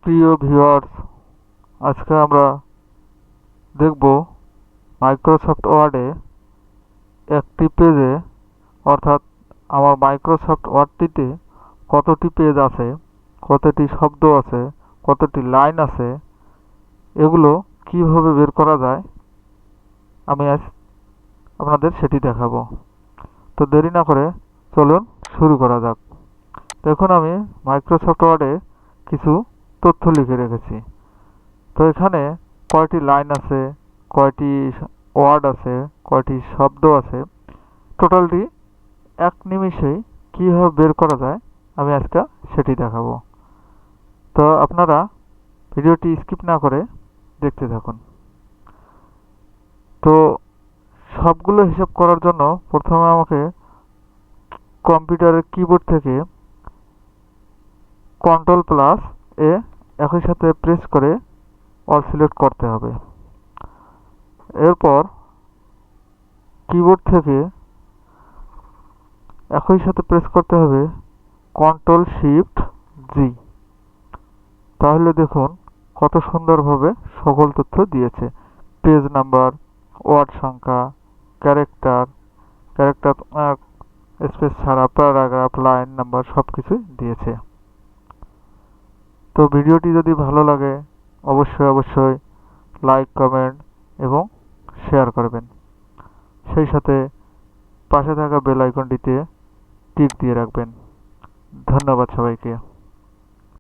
প্রিয় ভিউয়ার্স, আজকে আমরা দেখব মাইক্রোসফট ওয়ার্ডে একটি পেজে অর্থাৎ আমার মাইক্রোসফট ওয়ার্ডটিতে কতটি পেজ আছে, কতটি শব্দ আছে, কতটি লাইন আছে, এগুলো কিভাবে বের করা যায় আমি আজ আপনাদের সেটি দেখাবো। তো দেরি না করে চলুন শুরু করা যাক। দেখুন আমি মাইক্রোসফট ওয়ার্ডে কিছু তথ্য লিখে রেখেছি। তো এখানে কয়টি লাইন আছে, কয়টি ওয়ার্ড আছে, কয়টি শব্দ আছে, টোটালটি এক নিমিষেই কীভাবে বের করা যায় আমি আজকে সেটি দেখাবো। তো আপনারা ভিডিওটি স্কিপ না করে দেখতে থাকুন। তো সবগুলো হিসাব করার জন্য প্রথমে আমাকে কম্পিউটারের কিবোর্ড থেকে Ctrl+A একই সাথে প্রেস করে অল সিলেক্ট করতে হবে। এরপর কিবোর্ড থেকে একই সাথে প্রেস করতে হবে Ctrl+Shift+G। তাহলে দেখুন কত সুন্দরভাবে সকল তথ্য দিয়েছে। পেজ নাম্বার, ওয়ার্ড সংখ্যা, ক্যারেক্টার, ক্যারেক্টার স্পেস ছাড়া, প্যারাগ্রাফ, লাইন নাম্বার সব কিছুই দিয়েছে। তো ভিডিওটি যদি ভালো লাগে অবশ্যই লাইক, কমেন্ট এবং শেয়ার করবেন। সেই সাথে পাশে থাকা বেল আইকনটিতে টিক দিয়ে রাখবেন। ধন্যবাদ সবাইকে।